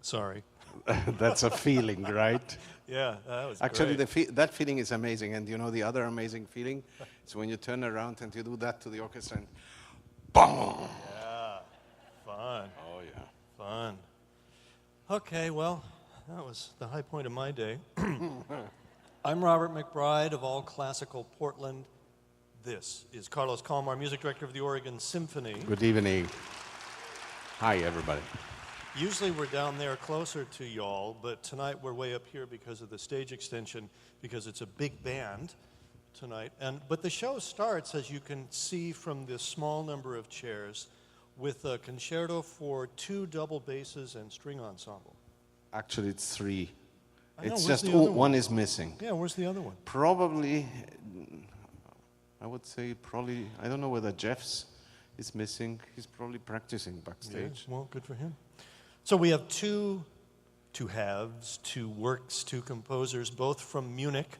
Sorry. That's a feeling, right? Yeah, that was Actually, great. that feeling is amazing. And you know the other amazing feeling? It's when you turn around and you do that to the orchestra and boom! Yeah, fun, Oh, yeah. fun. Okay, well, that was the high point of my day. I'm Robert McBride of All Classical Portland. This is Carlos Kalmar, music director of the Oregon Symphony. Good evening. Hi, everybody. Usually we're down there closer to y'all, but tonight we're way up here because of the stage extension, because it's a big band tonight. But the show starts, as you can see from this small number of chairs, with a concerto for 2 double basses and string ensemble. Actually, it's 3. I know, It's where's just the other one is missing. Yeah, where's the other one? Probably, I would say probably, I don't know whether Jeff's is missing. He's probably practicing backstage. Yeah, well, good for him. So we have two halves, 2 works, 2 composers, both from Munich.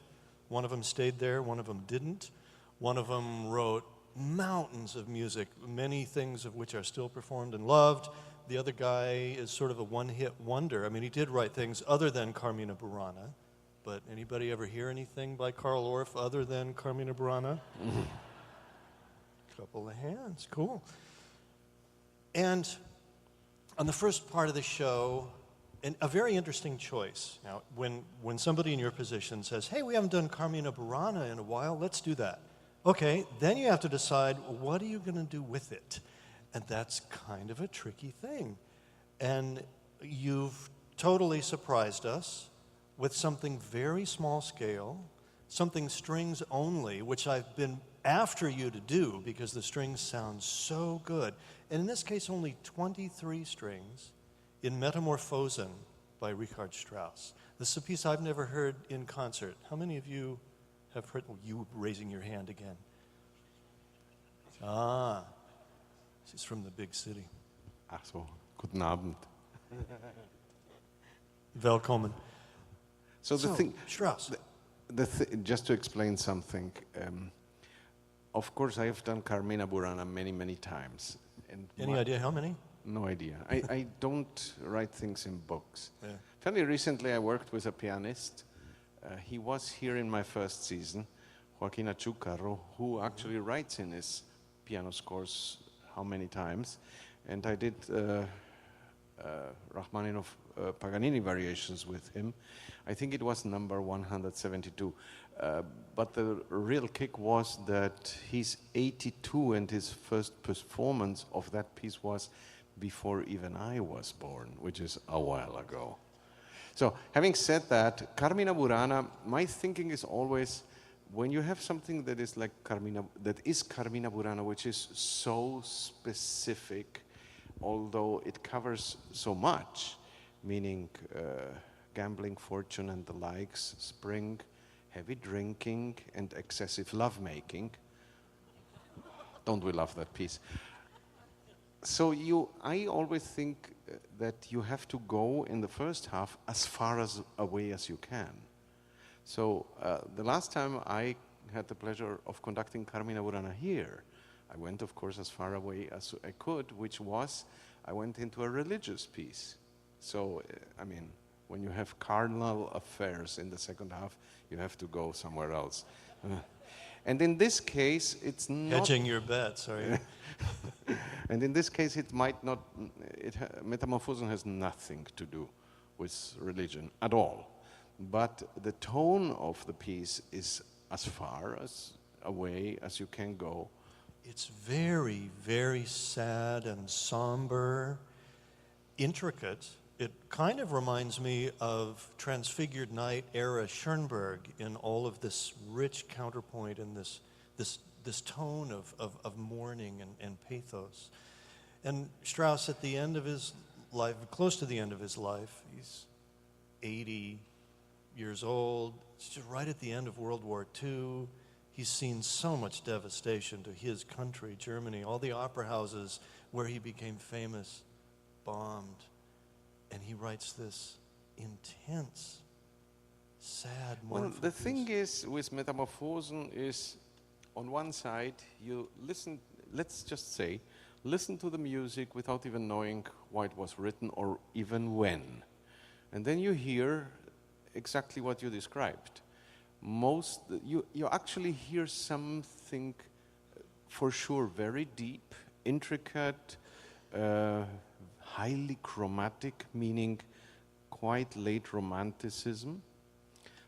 One of them stayed there, one of them didn't. One of them wrote mountains of music, many things of which are still performed and loved. The other guy is sort of a one-hit wonder. I mean, he did write things other than Carmina Burana, but anybody ever hear anything by Carl Orff other than Carmina Burana? Couple of hands, cool. And on the first part of the show, a very interesting choice. Now, when somebody in your position says, hey, we haven't done Carmina Burana in a while, let's do that. Okay, then you have to decide, what are you going to do with it? And that's kind of a tricky thing. And you've totally surprised us with something very small scale, something strings only, which I've been after you to do because the strings sound so good. And in this case, only 23 strings in Metamorphosen by Richard Strauss. This is a piece I've never heard in concert. How many of you have heard, you raising your hand again? Ah, she's from the big city. Ach so, guten Abend. Willkommen. So the thing, Strauss. just to explain something, of course I have done Carmina Burana many, many times. And Any idea how many? No idea. I don't write things in books. Yeah. Fairly recently I worked with a pianist. He was here in my first season, Joaquin Achucarro, who actually writes in his piano scores how many times. And I did Rachmaninoff Paganini variations with him. I think it was number 172. But the real kick was that he's 82 and his first performance of that piece was before even I was born, which is a while ago. So having said that, Carmina Burana, my thinking is always when you have something that is like Carmina Burana, which is so specific, although it covers so much, meaning gambling, fortune and the likes, spring, heavy drinking and excessive lovemaking. Don't we love that piece? So I always think that you have to go in the first half as far away as you can. So the last time I had the pleasure of conducting Carmina Burana here, I went, of course, as far away as I could, which was, I went into a religious piece. So, I mean, when you have carnal affairs in the second half, you have to go somewhere else. And in this case, it's not... Hedging your bets, are you? And in this case, it might not... Metamorphosen has nothing to do with religion at all. But the tone of the piece is as far away as you can go. It's very, very sad and somber, intricate. It kind of reminds me of Transfigured Night era Schoenberg in all of this rich counterpoint and this tone of mourning and pathos. And Strauss, at the end of his life, close to the end of his life, he's 80 years old. It's just right at the end of World War II. He's seen so much devastation to his country, Germany, all the opera houses where he became famous, bombed. And he writes this intense, sad, mournful Well, the piece. thing is, with Metamorphosen is, on one side, you listen, let's just say, listen to the music without even knowing why it was written or even when. And then you hear exactly what you described. You actually hear something for sure very deep, intricate, highly chromatic, meaning quite late romanticism.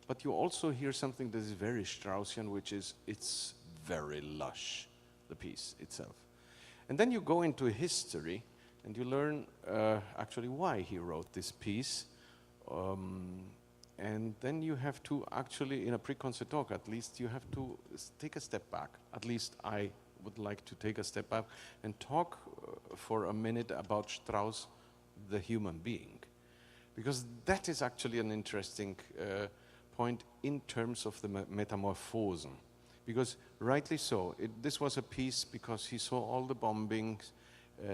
But you also hear something that is very Straussian, which is it's very lush, the piece itself. And then you go into history and you learn actually why he wrote this piece. And then you have to actually, in a pre-concert talk at least, you have to take a step back. At least I would like to take a step back and talk for a minute about Strauss, the human being. Because that is actually an interesting point in terms of the Metamorphosen. Because rightly so, this was a piece because he saw all the bombings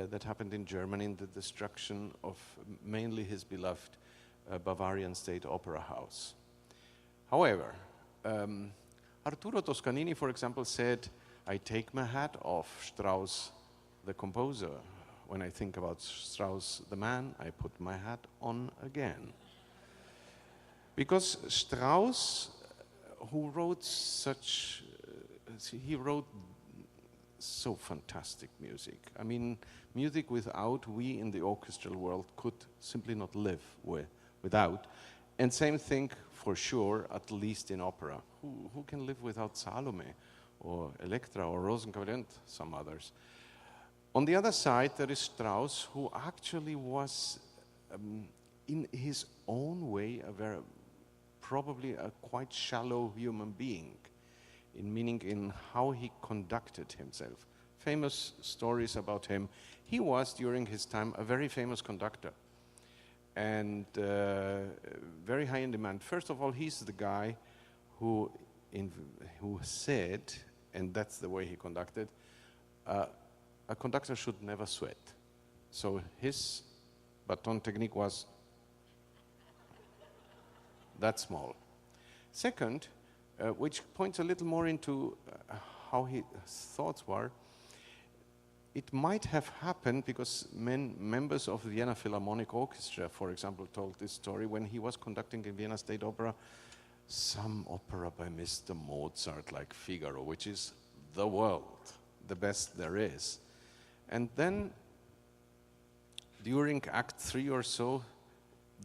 that happened in Germany and the destruction of mainly his beloved Bavarian State Opera House. However, Arturo Toscanini, for example, said, I take my hat off Strauss, the composer. When I think about Strauss, the man, I put my hat on again. Because Strauss, who wrote he wrote so fantastic music. I mean, music without we in the orchestral world could simply not live without. And same thing for sure, at least in opera. Who can live without Salome or Elektra or Rosenkavalier and some others? On the other side, there is Strauss, who actually was, in his own way, probably a quite shallow human being, meaning in how he conducted himself. Famous stories about him. He was, during his time, a very famous conductor and very high in demand. First of all, he's the guy who said, and that's the way he conducted, a conductor should never sweat. So his baton technique was that small. Second, which points a little more into how his thoughts were, it might have happened because members of the Vienna Philharmonic Orchestra, for example, told this story when he was conducting in Vienna State Opera some opera by Mr. Mozart, like Figaro, which is the world, the best there is. And then during Act 3 or so,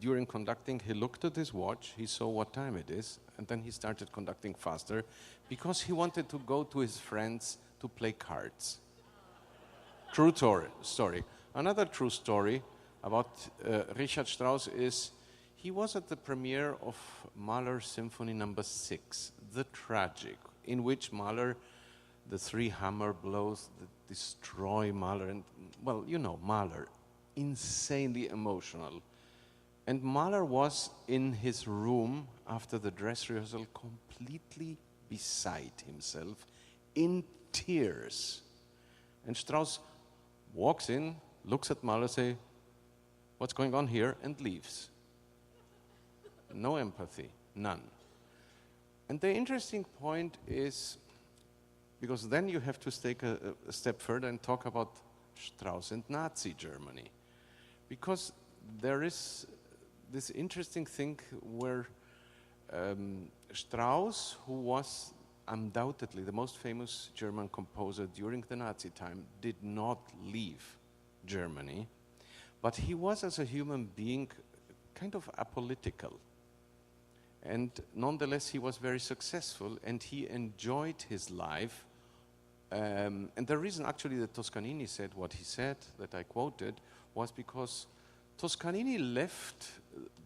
during conducting, he looked at his watch, he saw what time it is, and then he started conducting faster because he wanted to go to his friends to play cards. True story. Another true story about Richard Strauss is he was at the premiere of Mahler's Symphony No. 6, The Tragic, in which Mahler, the three hammer blows that destroy Mahler, and, well, you know, Mahler, insanely emotional. And Mahler was in his room after the dress rehearsal completely beside himself, in tears. And Strauss walks in, looks at Mahler, says, what's going on here, and leaves. No empathy, none. And the interesting point is, because then you have to take a step further and talk about Strauss and Nazi Germany. Because there is this interesting thing where Strauss, who was undoubtedly the most famous German composer during the Nazi time, did not leave Germany, but he was, as a human being, kind of apolitical. And nonetheless, he was very successful, and he enjoyed his life. And the reason, actually, that Toscanini said what he said, that I quoted, was because Toscanini left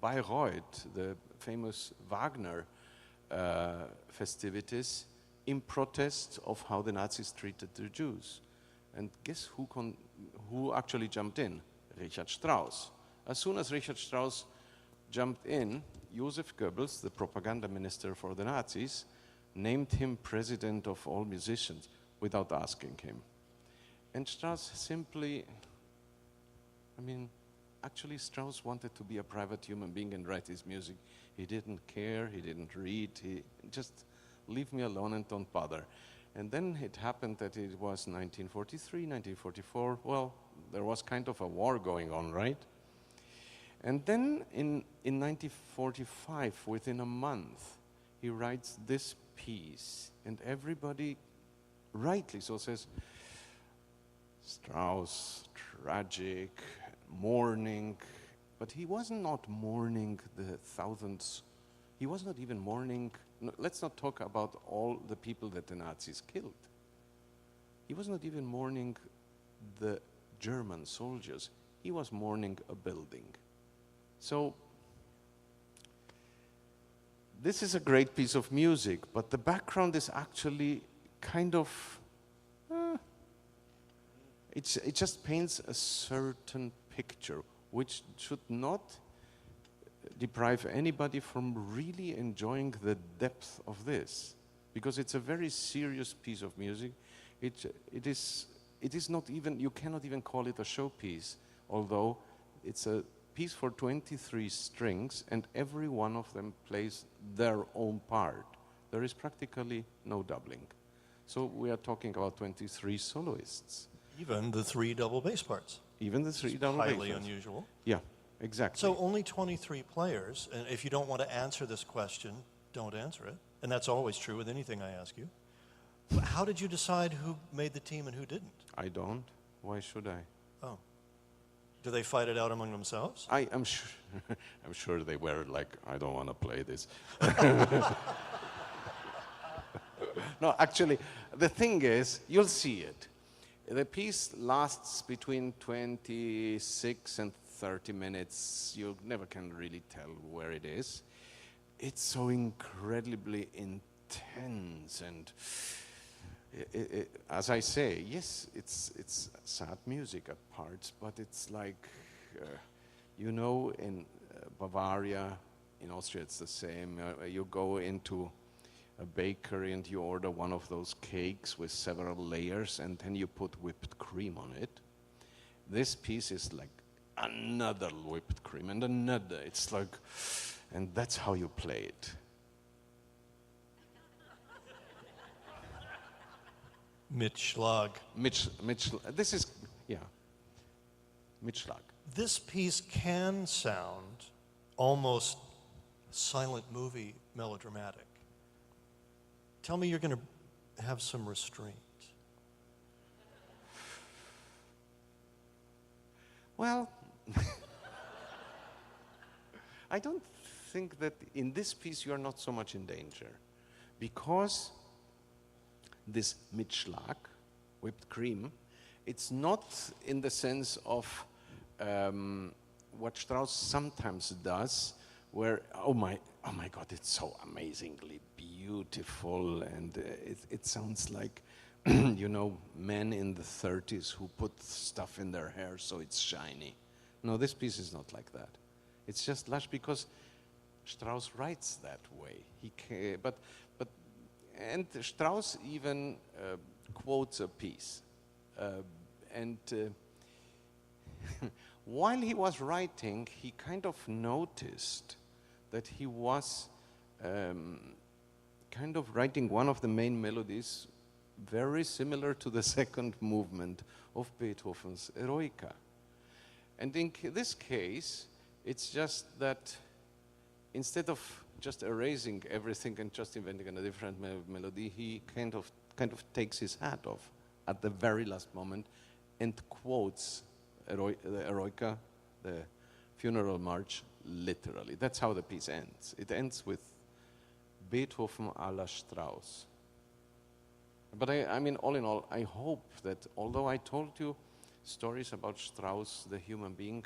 Bayreuth, the famous Wagner festivities, in protest of how the Nazis treated the Jews. And guess who actually jumped in? Richard Strauss. As soon as Richard Strauss jumped in, Joseph Goebbels, the propaganda minister for the Nazis, named him president of all musicians without asking him. And Strauss simply, actually Strauss wanted to be a private human being and write his music. He didn't care, he didn't read, he just leave me alone and don't bother. And then it happened that it was 1943, 1944, well, there was kind of a war going on, right? And then in 1945, within a month, he writes this piece, and everybody, rightly so, says, Strauss, tragic, mourning, but he was not mourning the thousands. He was not even mourning, no, let's not talk about all the people that the Nazis killed. He was not even mourning the German soldiers. He was mourning a building. So, this is a great piece of music, but the background is actually kind of, it just paints a certain picture, which should not deprive anybody from really enjoying the depth of this, because it's a very serious piece of music. It is not even, you cannot even call it a showpiece, although it's a piece for 23 strings, and every one of them plays their own part. There is practically no doubling. So we are talking about 23 soloists. Even the 3 double bass parts. Even the 3 double bass Highly parts. unusual. Yeah, exactly. So only 23 players, and if you don't want to answer this question, don't answer it. And that's always true with anything I ask you. But how did you decide who made the team and who didn't? I don't. Why should I? Oh. Do they fight it out among themselves? I'm sure, I'm sure they were like, I don't want to play this. No, actually, the thing is, you'll see it. The piece lasts between 26 and 30 minutes. You never can really tell where it is. It's so incredibly intense, and as I say, yes, it's sad music at parts, but it's like, you know, in Bavaria, in Austria it's the same. You go into a bakery and you order one of those cakes with several layers, and then you put whipped cream on it. This piece is like another whipped cream and another. It's like, and that's how you play it. Mitschlag. This is, yeah, Mitschlag. This piece can sound almost silent movie melodramatic. Tell me you're going to have some restraint. Well, I don't think that in this piece you are not so much in danger, because this Mitschlag, whipped cream, it's not in the sense of what Strauss sometimes does, where, oh my God, it's so amazingly beautiful, and it sounds like, you know, men in the 30s who put stuff in their hair so it's shiny. No, this piece is not like that. It's just lush because Strauss writes that way. And Strauss even quotes a piece. While he was writing, he kind of noticed that he was kind of writing one of the main melodies very similar to the second movement of Beethoven's Eroica. And in this case, it's just that instead of just erasing everything and just inventing a different melody, he kind of takes his hat off at the very last moment and quotes the Eroica, the funeral march, literally. That's how the piece ends. It ends with Beethoven à la Strauss. But I mean, all in all, I hope that although I told you stories about Strauss, the human being,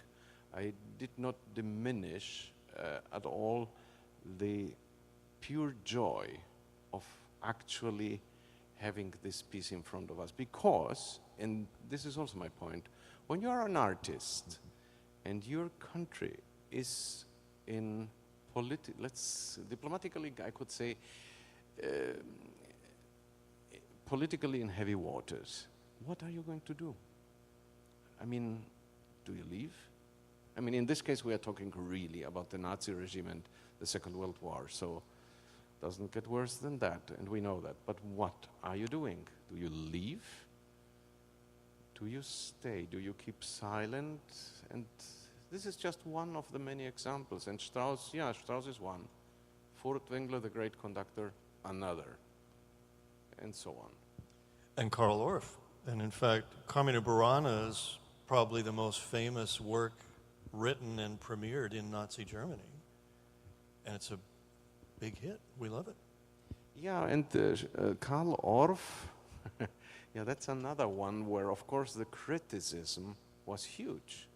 I did not diminish at all the pure joy of actually having this piece in front of us. Because, and this is also my point, when you are an artist and your country is in diplomatically, I could say, politically in heavy waters, what are you going to do? I mean, do you leave? I mean, in this case, we are talking really about the Nazi regime and the Second World War, so it doesn't get worse than that, and we know that. But what are you doing? Do you leave? Do you stay? Do you keep silent and this is just one of the many examples. And Strauss, yeah, Strauss is one. Furtwängler, the great conductor, another, and so on. And Karl Orff. And in fact, Carmina Burana is probably the most famous work written and premiered in Nazi Germany. And it's a big hit. We love it. Yeah, and Karl Orff, yeah, that's another one where, of course, the criticism was huge.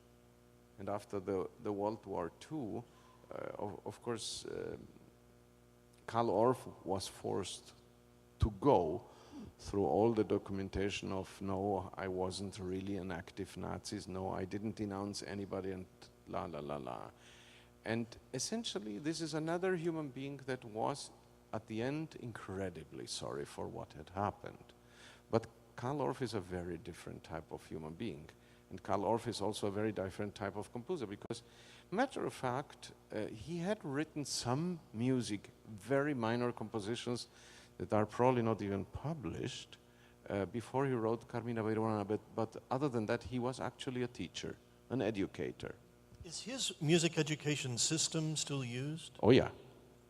And after the World War II, of course, Karl Orff was forced to go through all the documentation of, no, I wasn't really an active Nazi, no, I didn't denounce anybody, and la la la la. And essentially, this is another human being that was, at the end, incredibly sorry for what had happened. But Karl Orff is a very different type of human being. And Karl Orff is also a very different type of composer because, matter of fact, he had written some music, very minor compositions that are probably not even published before he wrote Carmina Burana, but other than that, he was actually a teacher, an educator. Is his music education system still used? Oh yeah.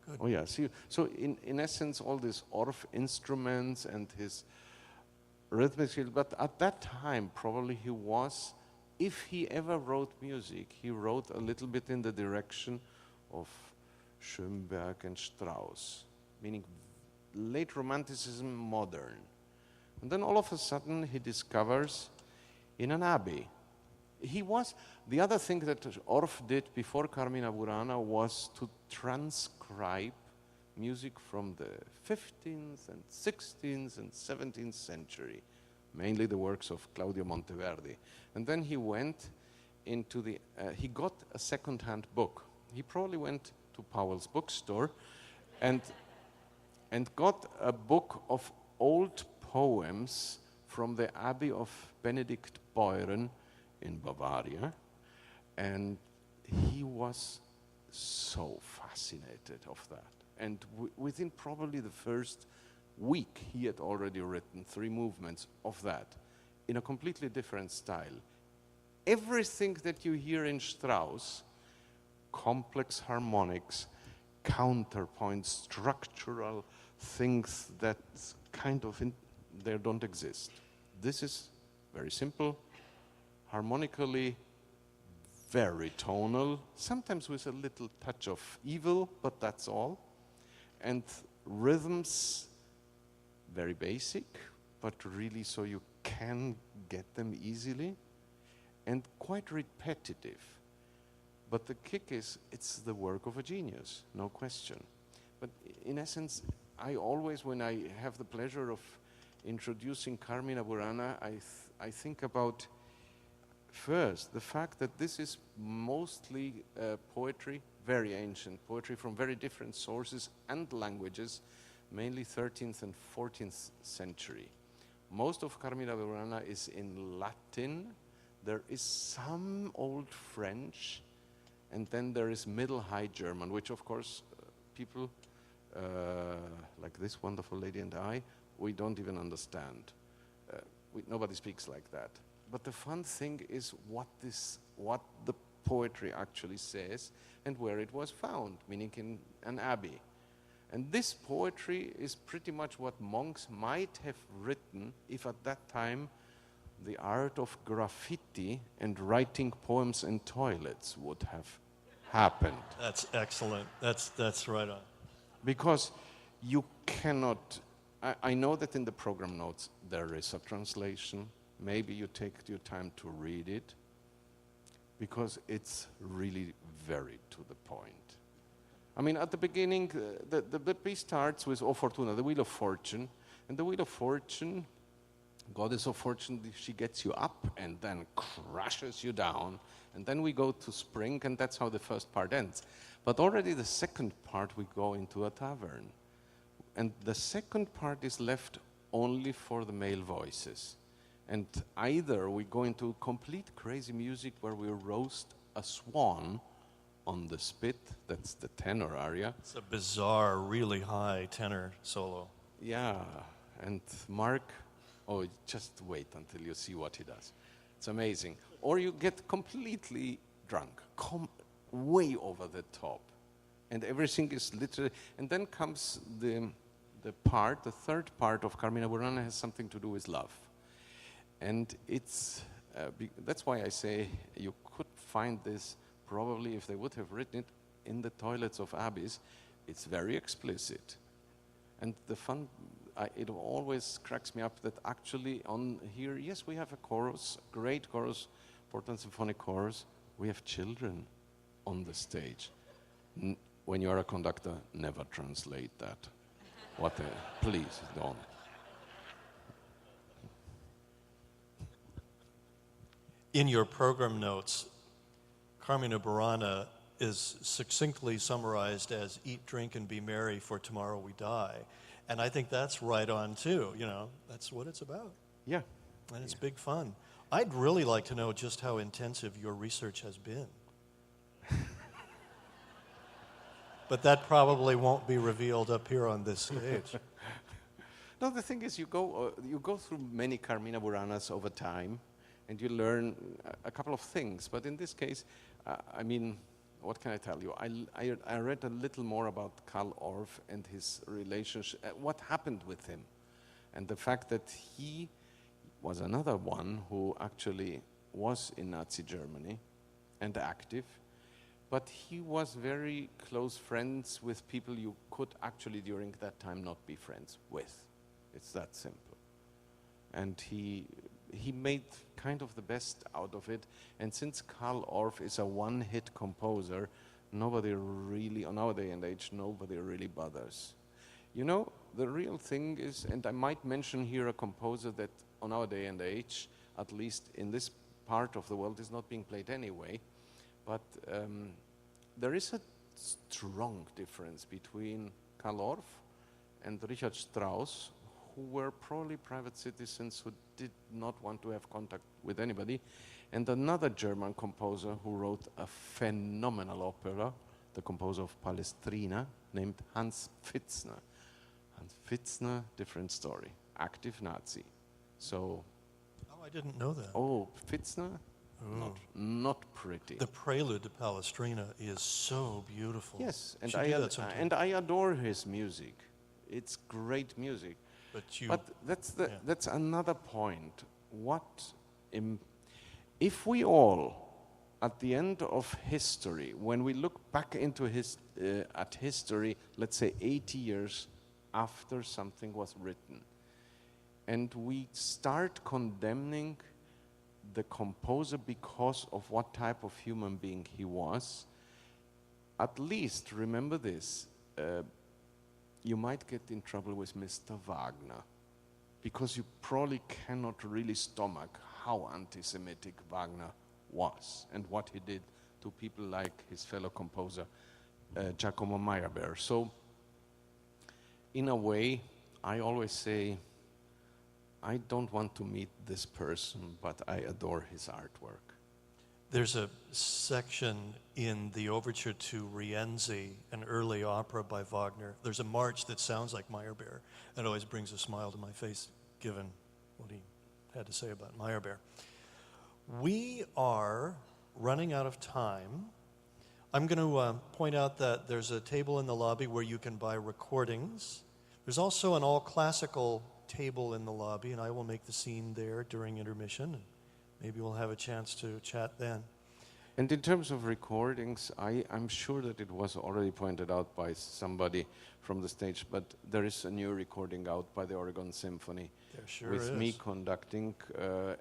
Good. Oh yeah. See, so in essence, all these Orff instruments and his rhythmic skill, but at that time, probably he was, if he ever wrote music, he wrote a little bit in the direction of Schönberg and Strauss, meaning late Romanticism, modern. And then all of a sudden he discovers in an abbey. He was, the other thing that Orff did before Carmina Burana was to transcribe music from the 15th and 16th and 17th century, mainly the works of Claudio Monteverdi. And then he went into the, he got a second-hand book. He probably went to Powell's bookstore and got a book of old poems from the Abbey of Benedict Beuren in Bavaria, and he was so fascinated of that. And within probably the first week, he had already written 3 movements of that in a completely different style. Everything that you hear in Strauss, complex harmonics, counterpoint, structural things that kind of, they don't exist. This is very simple, harmonically very tonal, sometimes with a little touch of evil, but that's all. And rhythms, very basic, but really so you can get them easily, and quite repetitive. But the kick is, it's the work of a genius, no question. But in essence, I always, when I have the pleasure of introducing Carmina Burana, I think about, first, the fact that this is mostly poetry, very ancient poetry from very different sources and languages, mainly 13th and 14th century. Most of Carmina Burana is in Latin. There is some old French, and then there is Middle High German, which of course people like this wonderful lady and I, we don't even understand. Nobody speaks like that. But the fun thing is what the poetry actually says and where it was found, meaning in an abbey. And this poetry is pretty much what monks might have written if at that time the art of graffiti and writing poems in toilets would have happened. That's excellent. That's right on. Because you cannot, I know that in the program notes there is a translation. Maybe you take your time to read it, because it's really very to the point. I mean, at the beginning, the piece starts with O Fortuna, the Wheel of Fortune. And the Wheel of Fortune, Goddess of Fortune, she gets you up and then crushes you down. And then we go to spring, and that's how the first part ends. But already the second part, we go into a tavern. And the second part is left only for the male voices. And either we go into complete crazy music where we roast a swan on the spit, that's the tenor aria. It's a bizarre, really high tenor solo. Yeah, and Mark, oh, just wait until you see what he does. It's amazing. Or you get completely drunk, way over the top. And everything is literally, and then comes the third part of Carmina Burana has something to do with love. And it's, that's why I say you could find this, probably if they would have written it, in the toilets of abbeys. It's very explicit. And the fun, it always cracks me up that actually on here, yes, we have a chorus, great chorus, Portland Symphonic Chorus. We have children on the stage. When you're a conductor, never translate that. Please don't. In your program notes, Carmina Burana is succinctly summarized as "eat, drink, and be merry, for tomorrow we die." And I think that's right on too. You know, that's what it's about. Yeah. And it's big fun. I'd really like to know just how intensive your research has been. But that probably won't be revealed up here on this stage. No, the thing is, you go through many Carmina Buranas over time, and you learn a couple of things. But in this case, I mean, what can I tell you? I read a little more about Karl Orff and his relationship, what happened with him, and the fact that he was another one who actually was in Nazi Germany and active, but he was very close friends with people you could actually during that time not be friends with. It's that simple. And he made kind of the best out of it. And since Karl Orff is a one-hit composer, nobody really, on our day and age, nobody really bothers. You know, the real thing is, and I might mention here a composer that on our day and age, at least in this part of the world, is not being played anyway, but there is a strong difference between Karl Orff and Richard Strauss, who were probably private citizens who did not want to have contact with anybody, and another German composer who wrote a phenomenal opera, the composer of Palestrina, named Hans Pfitzner. Hans Pfitzner, different story, active Nazi. So. Oh, I didn't know that. Oh, Pfitzner? Oh. Not pretty. The prelude to Palestrina is so beautiful. Yes, and I adore his music. It's great music. But that's another point. If we all, at the end of history, when we look back into at history, let's say 80 years after something was written, and we start condemning the composer because of what type of human being he was, at least remember this, you might get in trouble with Mr. Wagner, because you probably cannot really stomach how anti-Semitic Wagner was and what he did to people like his fellow composer, Giacomo Meyerbeer. So, in a way, I always say, I don't want to meet this person, but I adore his artwork. There's a section in the overture to Rienzi, an early opera by Wagner. There's a march that sounds like Meyerbeer. It always brings a smile to my face, given what he had to say about Meyerbeer. We are running out of time. I'm going to point out that there's a table in the lobby where you can buy recordings. There's also an all-classical table in the lobby, and I will make the scene there during intermission. And maybe we'll have a chance to chat then. And in terms of recordings, I'm sure that it was already pointed out by somebody from the stage, but there is a new recording out by the Oregon Symphony. There sure with is. Me conducting,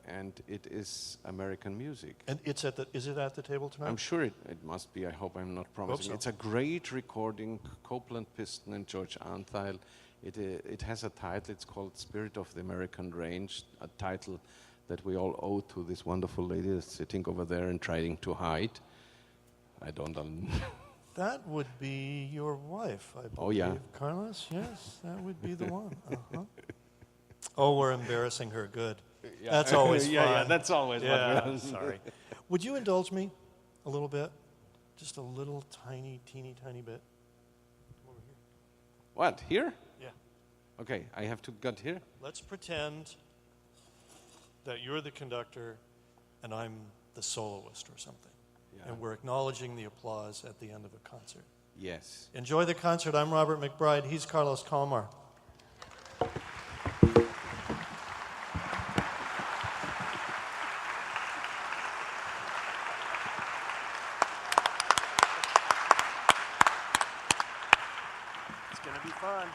and it is American music. And is it at the table tonight? I'm sure it must be. I hope I'm not promising. So. It's a great recording, Copeland Piston and George Antheil. It has a title. It's called Spirit of the American Range, a title that we all owe to this wonderful lady that's sitting over there and trying to hide. I don't know. That would be your wife, I believe. Oh, yeah. Carlos? Yes, that would be the one. Uh-huh. Oh, we're embarrassing her. Good. Yeah. That's always fun. Yeah, that's always fun. Sorry. Would you indulge me a little bit? Just a little tiny, teeny, tiny bit. Come over here. What, here? Yeah. Okay, I have to get here? Let's pretend that you're the conductor and I'm the soloist or something. Yeah. and we're acknowledging the applause at the end of a concert. Yes. Enjoy the concert. I'm Robert McBride. He's Carlos Kalmar. It's going to be fun.